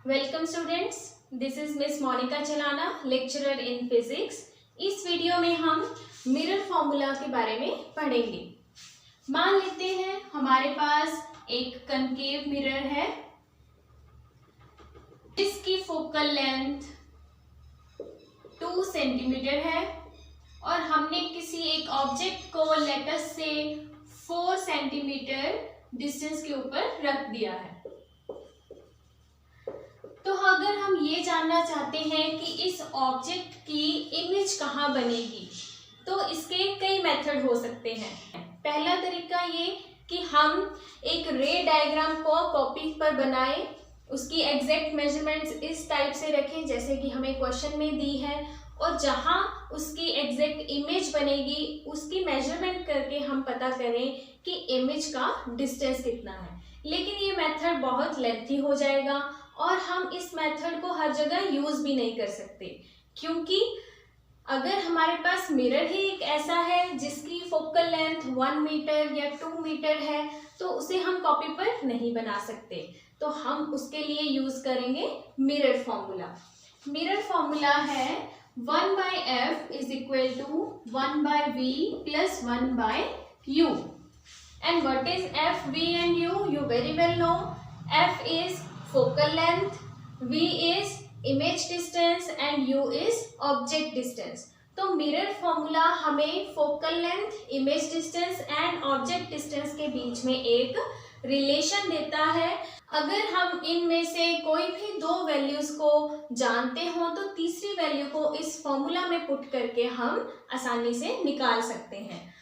Welcome students, this is miss Monika चलाना, lecturer in physics. इस video में हम मिरर फॉर्मूला के बारे में पढ़ेंगे। मान लेते हैं हमारे पास एक कनकेव मिरर है जिसकी फोकल लेंथ 2 सेंटीमीटर है और हमने किसी एक ऑब्जेक्ट को लेटस से 4 सेंटीमीटर डिस्टेंस के ऊपर रख दिया है। तो अगर हम ये जानना चाहते हैं कि इस ऑब्जेक्ट की इमेज कहाँ बनेगी, तो इसके कई मेथड हो सकते हैं। पहला तरीका ये कि हम एक रे डायग्राम को कॉपी पर बनाएं, उसकी एग्जैक्ट मेजरमेंट्स इस टाइप से रखें जैसे कि हमें क्वेश्चन में दी है, और जहाँ उसकी एग्जैक्ट इमेज बनेगी उसकी मेजरमेंट करके हम पता करें कि इमेज का डिस्टेंस कितना है। लेकिन ये मेथड बहुत लेंथी हो जाएगा और हम इस मेथड को हर जगह यूज भी नहीं कर सकते, क्योंकि अगर हमारे पास मिरर ही एक ऐसा है जिसकी फोकल लेंथ 1 मीटर या 2 मीटर है, तो उसे हम कॉपी पर नहीं बना सकते। तो हम उसके लिए यूज करेंगे मिरर फॉर्मूला। मिरर फॉर्मूला है 1/f is equal to 1/v plus 1/u। And what is f, v and u? You very well know. F is focal length, v is image distance and u is object distance. तो mirror formula हमें focal length, image distance and object distance के बीच में एक relation देता है। अगर हम इनमें से कोई भी दो वैल्यूज को जानते हो तो तीसरी वैल्यू को इस फॉर्मूला में पुट करके हम आसानी से निकाल सकते हैं।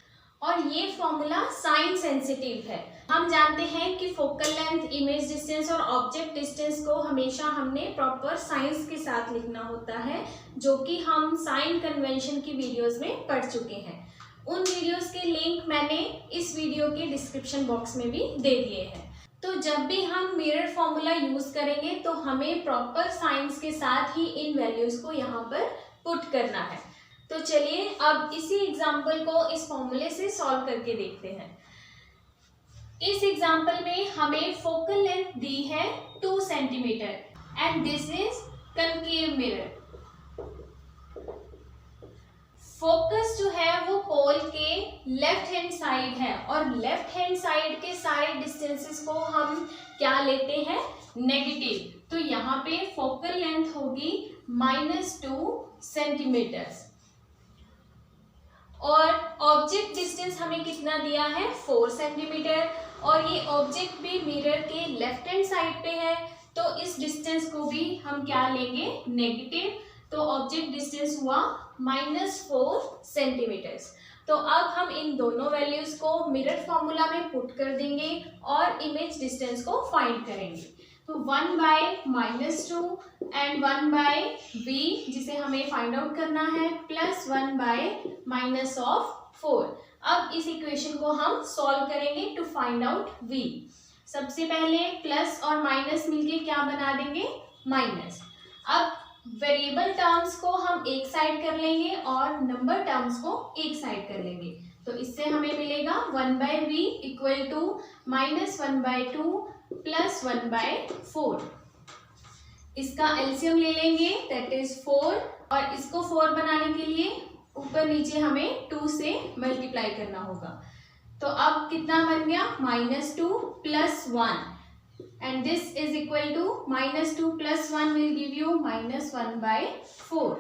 और ये फॉर्मूला साइन सेंसिटिव है। हम जानते हैं कि फोकल लेंथ, इमेज डिस्टेंस और ऑब्जेक्ट डिस्टेंस को हमेशा हमने प्रॉपर साइंस के साथ लिखना होता है, जो कि हम साइन कन्वेंशन की वीडियोस में पढ़ चुके हैं। उन वीडियोस के लिंक मैंने इस वीडियो के डिस्क्रिप्शन बॉक्स में भी दे दिए हैं। तो जब भी हम मिरर फॉर्मूला यूज करेंगे तो हमें प्रॉपर साइंस के साथ ही इन वैल्यूज को यहाँ पर पुट करना है। तो चलिए अब इसी एग्जाम्पल को इस फॉर्मूले से सॉल्व करके देखते हैं। इस एग्जाम्पल में हमें फोकल लेंथ दी है 2 centimetre and this is concave mirror. Focus जो है वो पोल के लेफ्ट हैंड साइड है और लेफ्ट हैंड साइड के सारे डिस्टेंसेस को हम क्या लेते हैं, नेगेटिव। तो यहाँ पे फोकल लेंथ होगी -2 सेंटीमीटर और ऑब्जेक्ट डिस्टेंस हमें कितना दिया है, 4 सेंटीमीटर। और ये ऑब्जेक्ट भी मिरर के लेफ्ट हैंड साइड पे है, तो इस डिस्टेंस को भी हम क्या लेंगे, नेगेटिव। तो ऑब्जेक्ट डिस्टेंस हुआ -4 सेंटीमीटर। तो अब हम इन दोनों वैल्यूज को मिरर फॉर्मूला में पुट कर देंगे और इमेज डिस्टेंस को फाइंड करेंगे। तो 1/-2 एंड 1/v जिसे हमें फाइंड आउट करना है, प्लस 1/-4। अब इस इक्वेशन को हम सॉल्व करेंगे टू फाइंड आउट v। सबसे पहले प्लस और माइनस मिलके क्या बना देंगे, माइनस। अब वेरिएबल टर्म्स को हम एक साइड कर लेंगे और नंबर टर्म्स को एक साइड कर लेंगे। तो इससे हमें मिलेगा 1/v इक्वल टू -1/2 प्लस 1/4। इसका एलसीएम ले लेंगे, दैट इज 4, और इसको 4 बनाने के लिए ऊपर नीचे हमें 2 से मल्टीप्लाई करना होगा। तो अब कितना बन गया, -2 plus 1 and this is equal to -2 plus 1 will give you -1/4।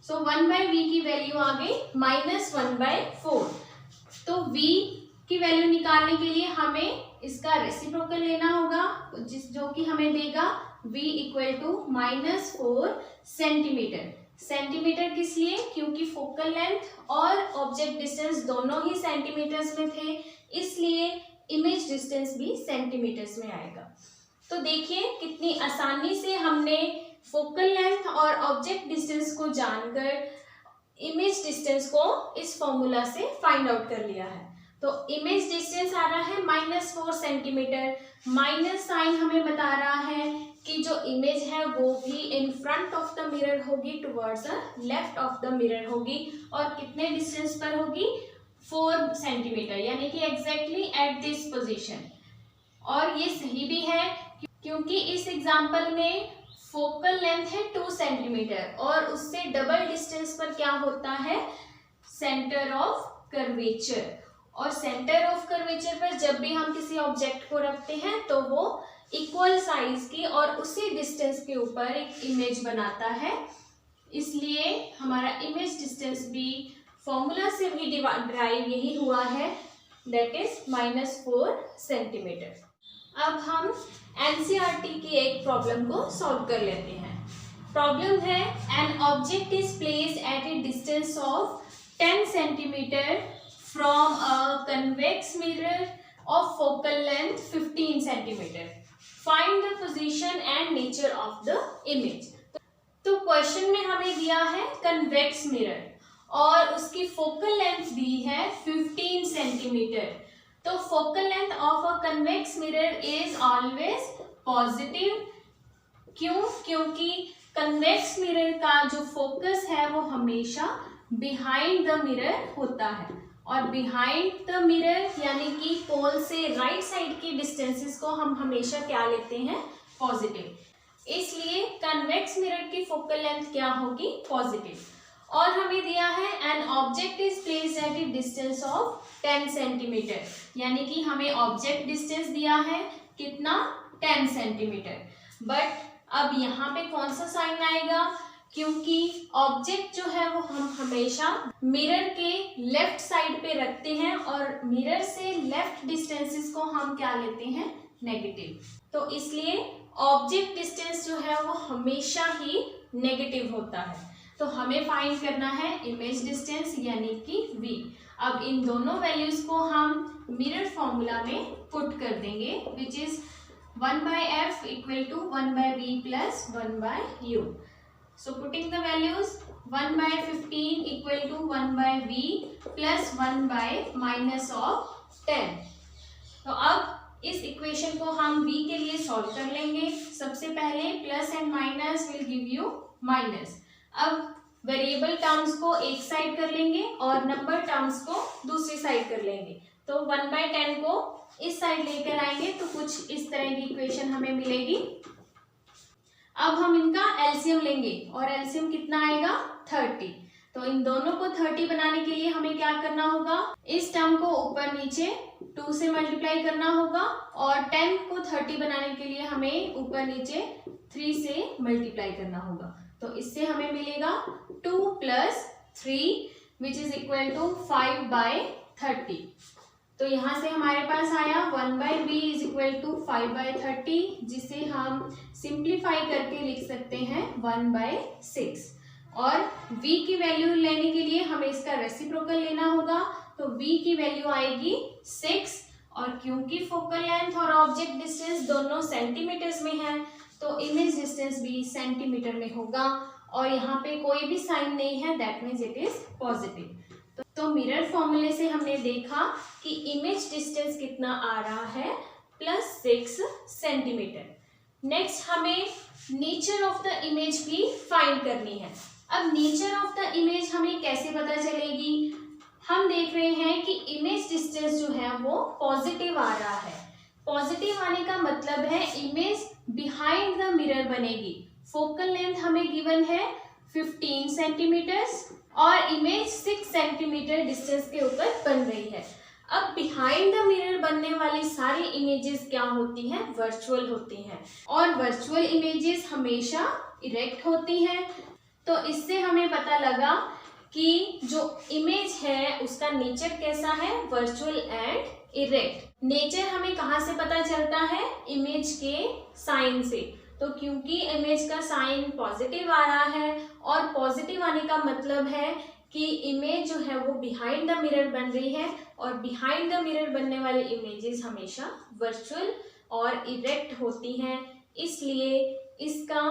So 1/v की वैल्यू आ गई -1/4। तो v की वैल्यू निकालने के लिए हमें इसका रेसिप्रोकल लेना होगा, जो कि हमें देगा v equal to -4 centimetre. Centimetre किस लिए, क्योंकि फोकल लेंथ और ऑब्जेक्ट डिस्टेंस दोनों ही सेंटीमीटर्स में थे, इसलिए इमेज डिस्टेंस भी सेंटीमीटर्स में आएगा। तो देखिए कितनी आसानी से हमने फोकल लेंथ और ऑब्जेक्ट डिस्टेंस को जानकर इमेज डिस्टेंस को इस फॉर्मूला से फाइंड आउट कर लिया है। तो इमेज डिस्टेंस आ रहा है -4 सेंटीमीटर। माइनस साइन हमें बता रहा है कि जो इमेज है वो भी in front of the mirror होगी, towards the left of the mirror होगी, और कितने डिस्टेंस पर होगी, 4 सेंटीमीटर, यानी कि एग्जैक्टली एट दिस पोजीशन। और ये सही भी है क्योंकि इस एग्जाम्पल में फोकल लेंथ है 2 सेंटीमीटर और उससे डबल डिस्टेंस पर क्या होता है, सेंटर ऑफ कर्वेचर। और सेंटर ऑफ कर्वेचर पर जब भी हम किसी ऑब्जेक्ट को रखते हैं तो वो इक्वल साइज की और उसी डिस्टेंस के ऊपर एक इमेज बनाता है, इसलिए हमारा इमेज डिस्टेंस भी फॉर्मूला से भी ड्राइव यही हुआ है, दैट इज -4 सेंटीमीटर। अब हम एनसीईआरटी की एक प्रॉब्लम को सॉल्व कर लेते हैं। प्रॉब्लम है an object is placed at A distance of 10 centimetre from a convex mirror of focal length 15 centimetre. Find the position and nature of the image. तो क्वेश्चन में हमें दिया है कन्वेक्स मिरर और उसकी फोकल लेंथ दी है 15 centimetre. तो focal length of a convex mirror is always positive. क्यों? क्योंकि कन्वेक्स मिरर का जो फोकस है वो हमेशा बिहाइंड द मिरर होता है और बिहाइंड द मिरर यानी कि पोल से राइट साइड की डिस्टेंसेस को हम हमेशा क्या लेते हैं, पॉजिटिव। इसलिए कन्वेक्स मिरर की फोकल लेंथ क्या होगी, पॉजिटिव। और हमें दिया है an object is placed at A distance of 10 centimetre, यानी कि हमें ऑब्जेक्ट डिस्टेंस दिया है कितना, 10 सेंटीमीटर। बट अब यहाँ पे कौन सा साइन आएगा, क्योंकि ऑब्जेक्ट जो है वो हम हमेशा मिरर के लेफ्ट साइड पे रखते हैं और मिरर से लेफ्ट डिस्टेंसेस को हम क्या लेते हैं, नेगेटिव। तो इसलिए ऑब्जेक्ट डिस्टेंस जो है वो हमेशा ही नेगेटिव होता है। तो हमें फाइंड करना है इमेज डिस्टेंस यानी कि v। अब इन दोनों वैल्यूज को हम मिरर फॉर्मूला में पुट कर देंगे, which is 1/f = 1/v + 1/u। So putting the values, 1/15 = 1/v + 1/-10। तो अब इस इक्वेशन को हम v के लिए सॉल्व कर लेंगे। सबसे पहले plus and minus will give you minus. अब वेरिएबल टर्म्स को एक साइड कर लेंगे और नंबर टर्म्स को दूसरी साइड कर लेंगे। तो 1/10 को इस साइड लेकर आएंगे तो कुछ इस तरह की इक्वेशन हमें मिलेगी। अब हम इनका एलसीएम लेंगे और एलसीएम कितना आएगा, 30। तो इन दोनों को 30 बनाने के लिए हमें क्या करना होगा, इस टर्म को ऊपर नीचे 2 से मल्टीप्लाई करना होगा और 10 को 30 बनाने के लिए हमें ऊपर नीचे 3 से मल्टीप्लाई करना होगा। तो इससे हमें मिलेगा 2 + 3 विच इज इक्वल टू 5/30। तो यहाँ से हमारे पास आया 1/v = 5/30, जिसे हम सिंप्लीफाई करके लिख सकते हैं 1/6। और v की वैल्यू लेने के लिए हमें इसका रेसिप्रोकल लेना होगा, तो v की वैल्यू आएगी 6। और क्योंकि फोकल लेंथ और ऑब्जेक्ट डिस्टेंस दोनों सेंटीमीटर्स में है तो इमेज डिस्टेंस भी सेंटीमीटर में होगा और यहाँ पे कोई भी साइन नहीं है, that means it is positive. तो मिरर फॉर्मूले से हमने देखा कि इमेज डिस्टेंस कितना आ रहा है, +6 सेंटीमीटर। नेक्स्ट हमें नेचर ऑफ द इमेज भी फाइंड करनी है। अब नेचर ऑफ द इमेज हमें कैसे पता चलेगी, हम देख रहे हैं कि इमेज डिस्टेंस जो है वो पॉजिटिव आ रहा है। पॉजिटिव आने का मतलब है इमेज बिहाइंड द मिरर बनेगी। फोकल लेंथ हमें गिवन है 15 सेंटीमीटर्स और इमेज 6 सेंटीमीटर डिस्टेंस के ऊपर बन रही है। अब बिहाइंड द मिरर बनने वाली सारी इमेजेस क्या होती हैं, वर्चुअल होती हैं और वर्चुअल इमेजेस हमेशा इरेक्ट होती हैं। तो इससे हमें पता लगा कि जो इमेज है उसका नेचर कैसा है, वर्चुअल एंड इरेक्ट। नेचर हमें कहाँ से पता चलता है, इमेज के साइन से। तो क्योंकि इमेज का साइन पॉजिटिव आ रहा है और पॉजिटिव आने का मतलब है कि इमेज जो है वो बिहाइंड द मिरर बन रही है और बिहाइंड द मिरर बनने वाली इमेजेस हमेशा वर्चुअल और इरेक्ट होती हैं, इसलिए इसका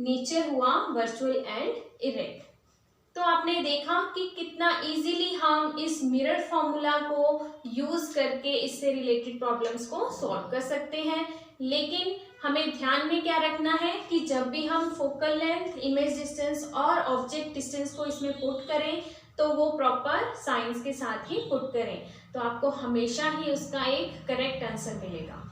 नेचर हुआ वर्चुअल एंड इरेक्ट। तो आपने देखा कि कितना इजीली हम इस मिरर फॉर्मूला को यूज करके इससे रिलेटेड प्रॉब्लम्स को सॉल्व कर सकते हैं। लेकिन हमें ध्यान में क्या रखना है कि जब भी हम फोकल लेंथ, इमेज डिस्टेंस और ऑब्जेक्ट डिस्टेंस को इसमें पुट करें तो वो प्रॉपर साइंस के साथ ही पुट करें, तो आपको हमेशा ही उसका एक करेक्ट आंसर मिलेगा।